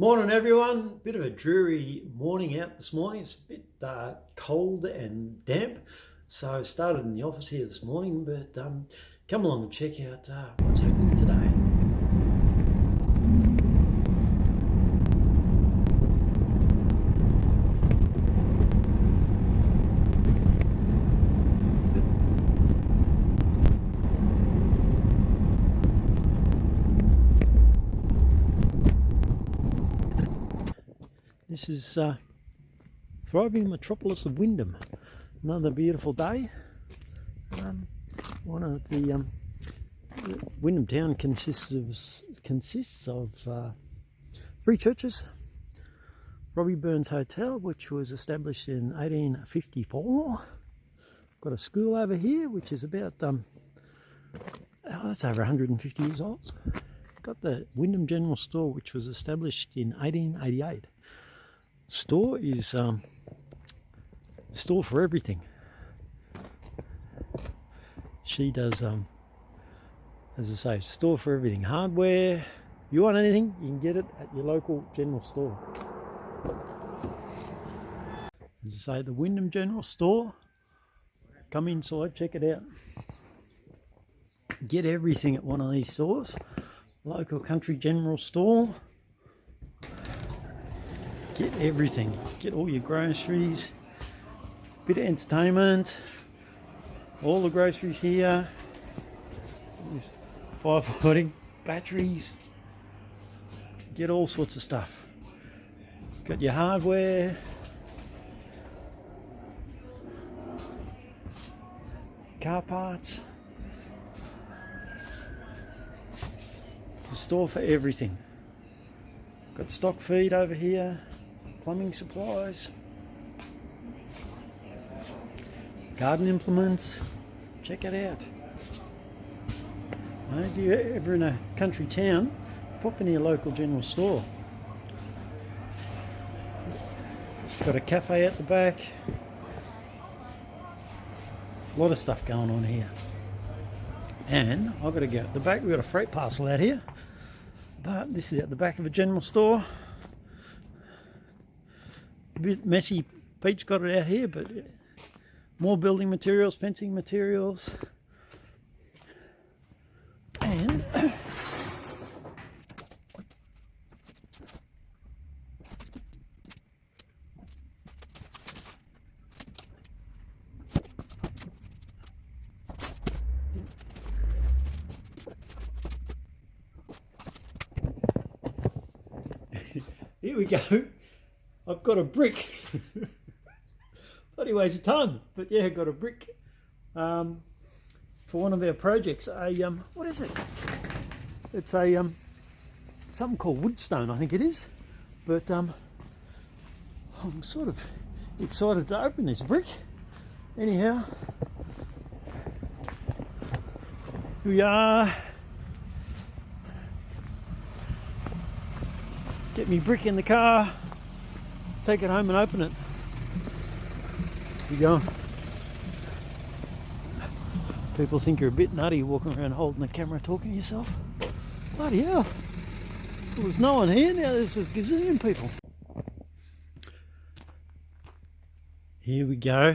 Morning everyone, bit of a dreary morning out this morning. It's a bit cold and damp, so I started in the office here this morning, but come along and check out what's happening today. This is thriving metropolis of Wyndham. Another beautiful day. One of the Wyndham town consists of 3 churches. Robbie Burns Hotel, which was established in 1854. Got a school over here, which is about that's over 150 years old. Got the Wyndham General Store, which was established in 1888. Store is store for everything. She does, as I say, store for everything. Hardware. You want anything, you can get it at your local general store. As I say, the Wyndham General Store. Come inside, check it out. Get everything at one of these stores. Local country general store. Get everything. Get all your groceries, bit of entertainment, all the groceries here. There's firefighting, batteries. Get all sorts of stuff. Got your hardware. Car parts. It's a store for everything. Got stock feed over here. Plumbing supplies, garden implements. Check it out. If you're ever in a country town, pop into your local general store. Got a cafe at the back. A lot of stuff going on here. And I've got to go at the back. We've got a freight parcel out here, but this is at the back of a general store. A bit messy. Pete's got it out here, but more building materials, fencing materials, and here we go. I've got a brick. Bloody weighs a ton, but yeah, I've got a brick for one of our projects. What is it? It's a something called woodstone, I think it is. But I'm sort of excited to open this brick. Anyhow, here we are. Get me brick in the car. Take it home and open it. Here you go. People think you're a bit nutty walking around holding the camera talking to yourself. Bloody hell. There was no one here, now there's a gazillion people. Here we go.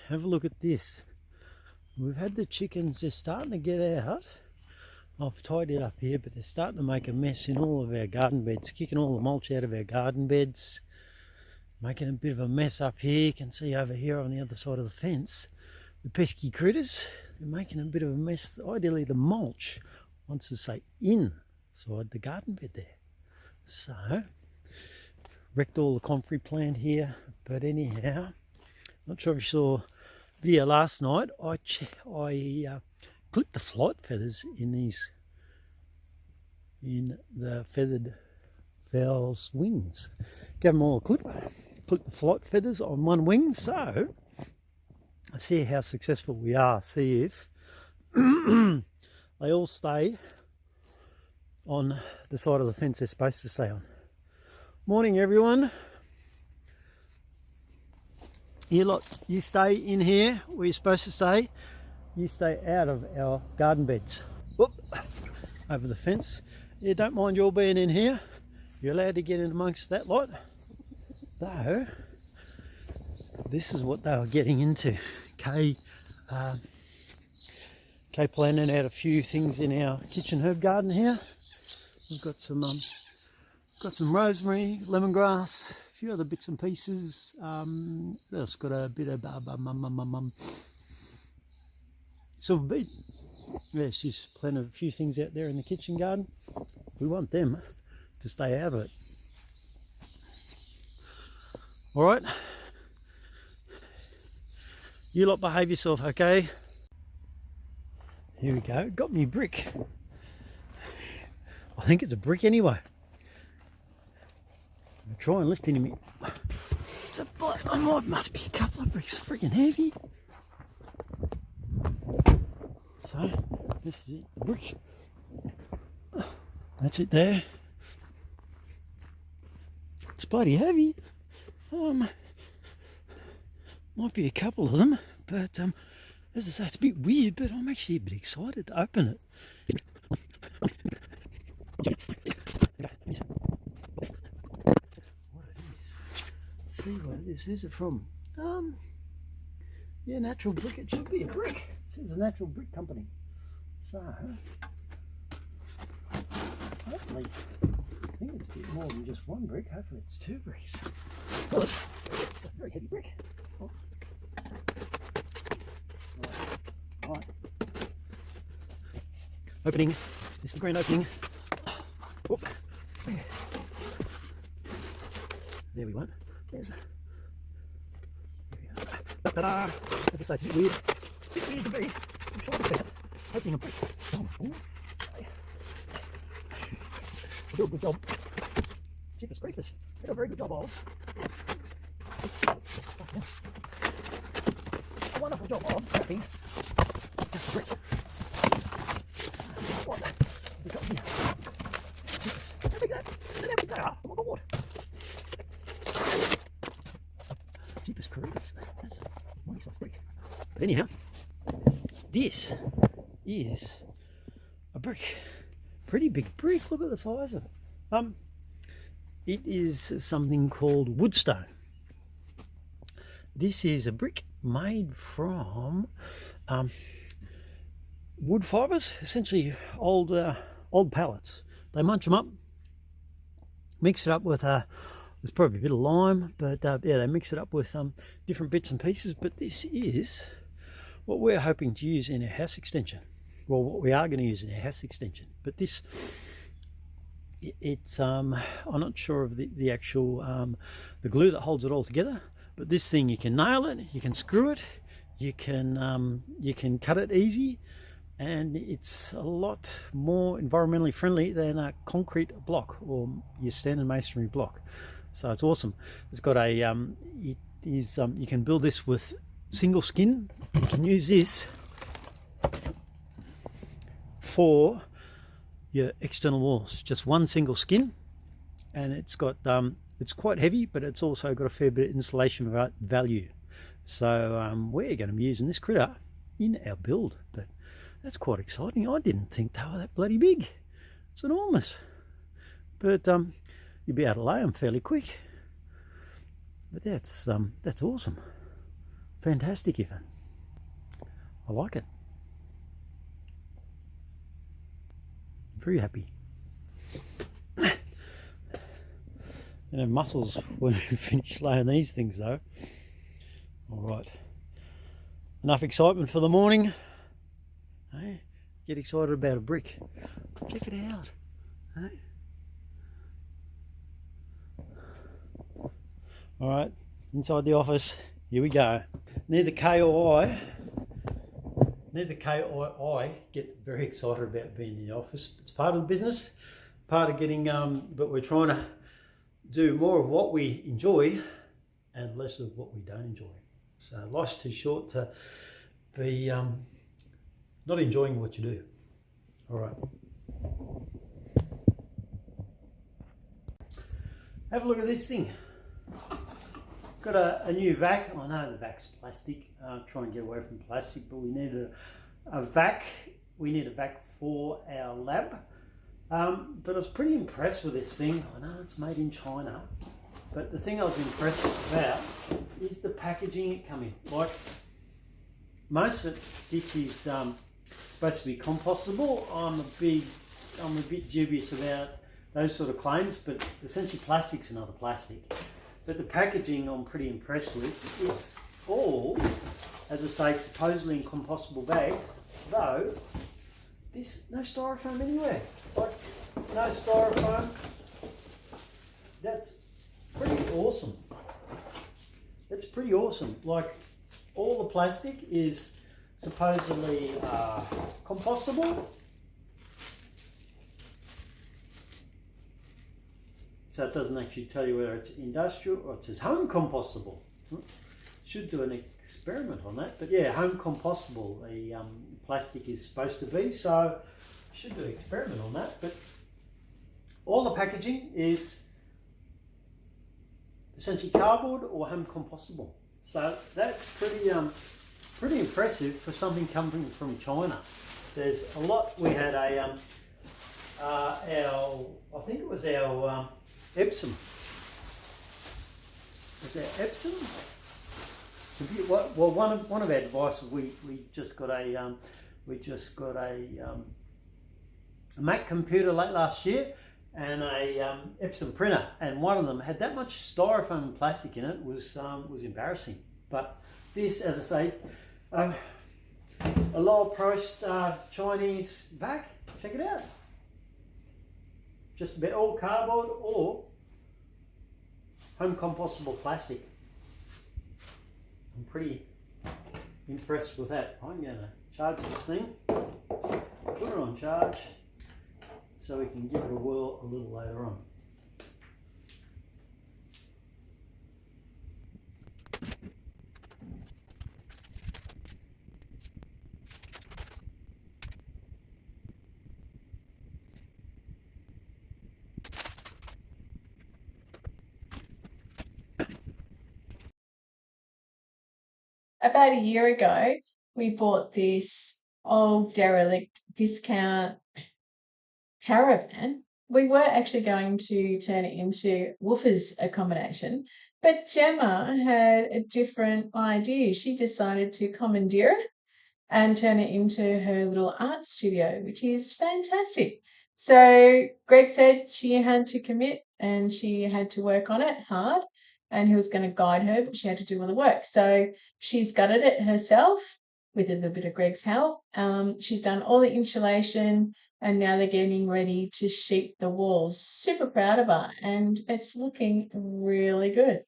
Have a look at this. We've had the chickens, they're starting to get out. I've tied it up here, but they're starting to make a mess in all of our garden beds, kicking all the mulch out of our garden beds. Making a bit of a mess up here. You can see over here on the other side of the fence, the pesky critters. They're making a bit of a mess. Ideally, the mulch wants to stay inside the garden bed there. So, wrecked all the comfrey plant here. But anyhow, not sure if you saw the video last night. I clipped the flight feathers in the feathered fowl's wings. Gave them all a clip. Clip the flight feathers on one wing, so I see how successful we are. See if they all stay on the side of the fence they're supposed to stay on. Morning everyone. You stay in here where you're supposed to stay. You stay out of our garden beds. Whoop, over the fence. Yeah, don't mind you all being in here. You're allowed to get in amongst that lot. Though, this is what they were getting into. Kay planting out a few things in our kitchen herb garden here. We've got some rosemary, lemongrass, a few other bits and pieces. What else? Got a bit of silver beet. Yeah, she's planted a few things out there in the kitchen garden. We want them to stay out of it. All right, you lot behave yourself, okay? Here we go. Got me brick. I think it's a brick anyway. I'll try and lift it in a minute. It's a block. Oh, it must be a couple of bricks. Freaking heavy. So this is it. The brick. That's it there. It's bloody heavy. Might be a couple of them, but as I say, it's a bit weird, but I'm actually a bit excited to open it. What it is. Let's see what it is. Who's it from? Yeah, Natural Brick. It should be a brick. It says a Natural Brick Company. So hopefully, I think it's a bit more than just one brick. Hopefully it's two bricks. Well, it's a very heavy brick. Oh. Right. Opening. This is the grand opening. Oh. There we went. There's. There we go. Ta-da! As I say, it's a bit weird. A bit weird to be excited about opening a brick. Oh. Do a good job. Jeepers creepers. Did a very good job of. A wonderful job of wrapping just a brick. What have we got here? Jeepers. How big that? How big they are? Oh my god. Jeepers creepers. That's a nice size brick. But anyhow, this is a brick. Pretty big brick. Look at the size of it. It is something called woodstone. This is a brick made from wood fibres, essentially old pallets. They munch them up, mix it up with there's probably a bit of lime, but yeah, they mix it up with different bits and pieces. But this is what we're hoping to use in a house extension. Well, what we are going to use in a house extension. But this, it's I'm not sure of the actual the glue that holds it all together. But this thing, you can nail it, you can screw it, you can cut it easy, and it's a lot more environmentally friendly than a concrete block or your standard masonry block. So it's awesome. It's got a it is you can build this with single skin. You can use this for your external walls, just one single skin, and it's got it's quite heavy, but it's also got a fair bit of insulation value. So we're going to be using this critter in our build, but that's quite exciting. I didn't think they were that bloody big. It's enormous, but you'll be able to lay them fairly quick. But that's awesome, fantastic even. I like it. Very happy. You know, muscles when we finish laying these things though. All right, enough excitement for the morning. Hey, get excited about a brick. Check it out. Hey. All right, inside the office. Here we go. Neither Kay or I get very excited about being in the office. It's part of the business, part of getting, but we're trying to do more of what we enjoy and less of what we don't enjoy. So life's too short to be not enjoying what you do. All right. Have a look at this thing. Got a new vac. I know the vac's plastic. Try and get away from plastic, but we need a vac. We need a vac for our lab. But I was pretty impressed with this thing. I know it's made in China, but the thing I was impressed about is the packaging it come in. Like, most of it, this is supposed to be compostable. I'm a bit dubious about those sort of claims, but essentially plastic's another plastic. But the packaging I'm pretty impressed with. It's all, as I say, supposedly in compostable bags, though there's no styrofoam anywhere. Like, no styrofoam. That's pretty awesome. That's pretty awesome. Like, all the plastic is supposedly compostable. So it doesn't actually tell you whether it's industrial or it says home compostable. Should do an experiment on that. But yeah, home compostable, the plastic is supposed to be. So I should do an experiment on that. But all the packaging is essentially cardboard or home compostable. So that's pretty impressive for something coming from China. There's a lot. We had a I think it was our Epsom. Was that Epsom? Well, one of our devices, we just got a Mac computer late last year and a Epsom printer, and one of them had that much styrofoam and plastic in it. Was embarrassing. But this, as I say, a lower priced Chinese vac. Check it out. Just about all cardboard or home compostable plastic. I'm pretty impressed with that. I'm going to charge this thing, put it on charge, so we can give it a whirl a little later on. About a year ago, we bought this old derelict discount caravan. We were actually going to turn it into Woofer's accommodation, but Gemma had a different idea. She decided to commandeer it and turn it into her little art studio, which is fantastic. So Greg said she had to commit and she had to work on it hard, and he was going to guide her, but she had to do all the work. So she's gutted it herself with a little bit of Greg's help. She's done all the insulation, and now they're getting ready to sheet the walls. Super proud of her, and it's looking really good.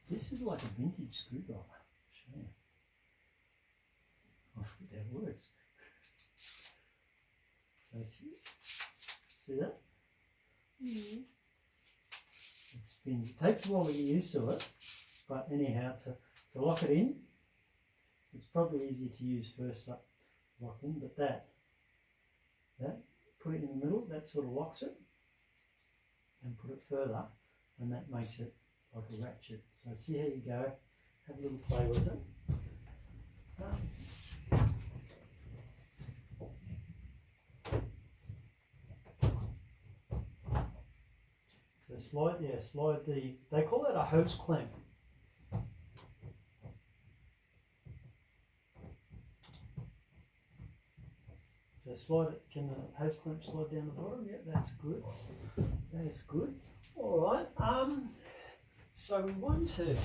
This is like a vintage screwdriver. Sure. I forget how it works. So see that? Mm. It spins. It takes a while to get used to it, but anyhow, to lock it in, it's probably easier to use first up locked in, but that, put it in the middle, that sort of locks it, and put it further, and that makes it like a ratchet. So see how you go, have a little play with it. So slide they call it a hose clamp. So slide it, can the hose clamp slide down the bottom? Yeah, that's good. That's good. All right, so we want to,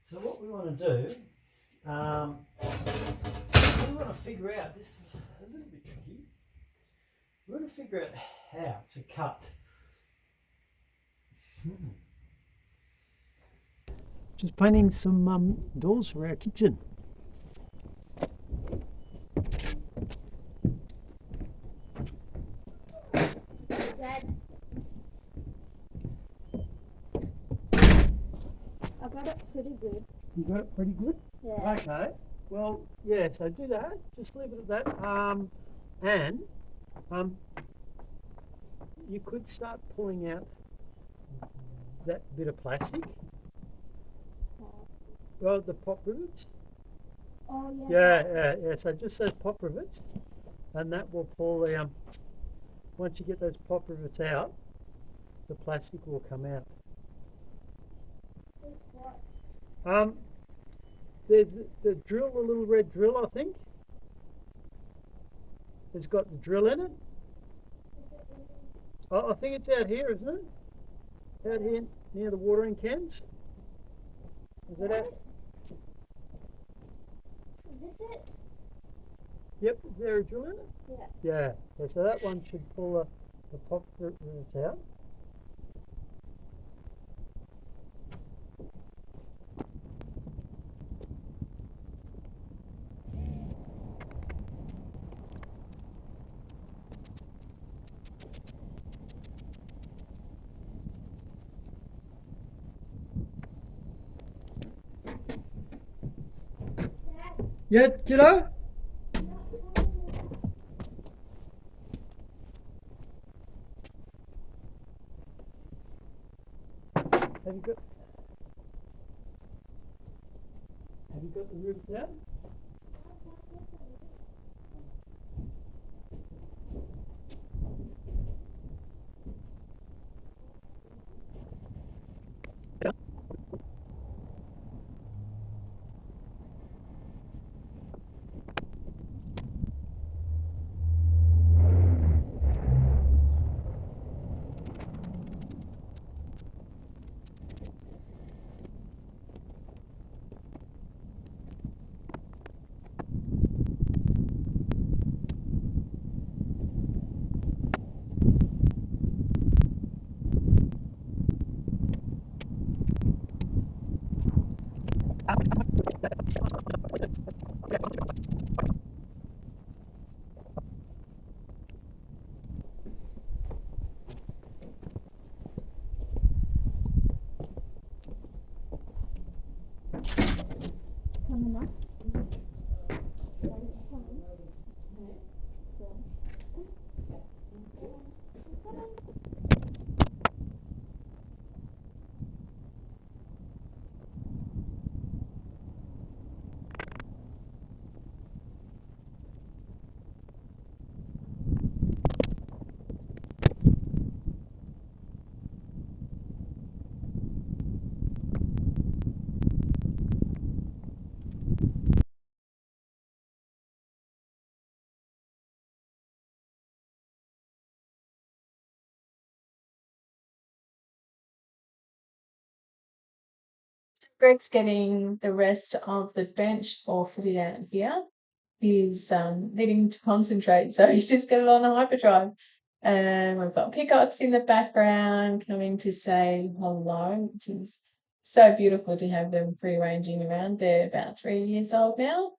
so what we want to do, we want to figure out, this is a little bit tricky, we want to figure out how to cut. Just painting some doors for our kitchen. I got it pretty good. You got it pretty good? Yeah. Okay. Well, yeah, so do that. Just leave it at that. And you could start pulling out that bit of plastic. Well, the pop rivets. Oh Yeah. So just those pop rivets, and that will pull the once you get those pop rivets out, the plastic will come out. There's the drill, the little red drill, I think. It's got the drill in it. I think it's out here, isn't it? Out here near the watering cans. Is it out? Is this it? Yep, is there a drill in it? Yeah. So that one should pull the pop rivets out. Yeah, kiddo? Have you got the rivets out? Coming up. Greg's getting the rest of the bench all fitted out here. He's needing to concentrate, so he's just got it on a hyperdrive. And we've got peacocks in the background coming to say hello, which is so beautiful to have them free ranging around. They're about 3 years old now.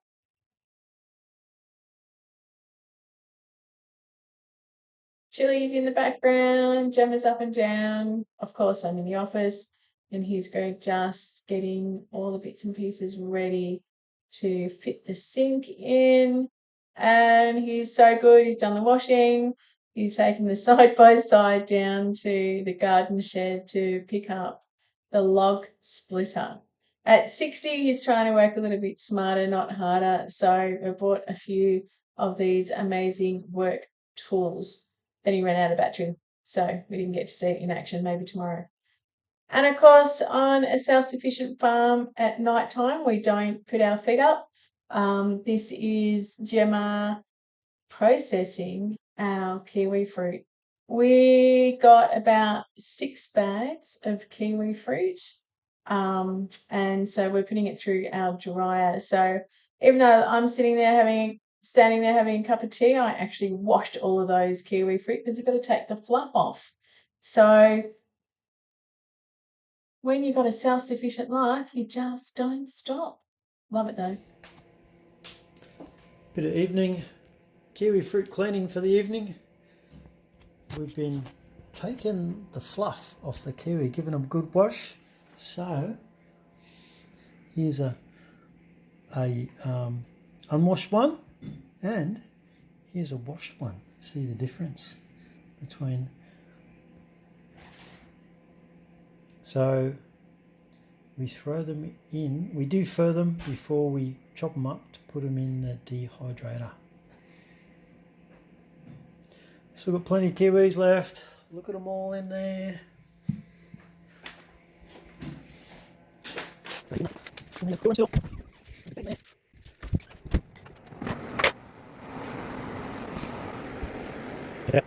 Chili's in the background, Gemma's up and down. Of course, I'm in the office, and here's Gregg just getting all the bits and pieces ready to fit the sink in. And he's so good. He's done the washing. He's taken the side by side down to the garden shed to pick up the log splitter. At 60, he's trying to work a little bit smarter, not harder. So I bought a few of these amazing work tools. Then he ran out of battery, so we didn't get to see it in action. Maybe tomorrow. And of course, on a self-sufficient farm at night time, we don't put our feet up. This is Gemma processing our kiwi fruit. We got about 6 bags of kiwi fruit, and so we're putting it through our dryer. So even though I'm standing there having a cup of tea, I actually washed all of those kiwi fruit because you've got to take the fluff off. So when you've got a self-sufficient life, you just don't stop. Love it though. Bit of evening kiwi fruit cleaning for the evening. We've been taking the fluff off the kiwi, giving them a good wash. So here's a unwashed one, and here's a washed one. See the difference between. So we throw them in. We do fur them before we chop them up to put them in the dehydrator. Still got plenty of kiwis left. Look at them all in there. Yeah,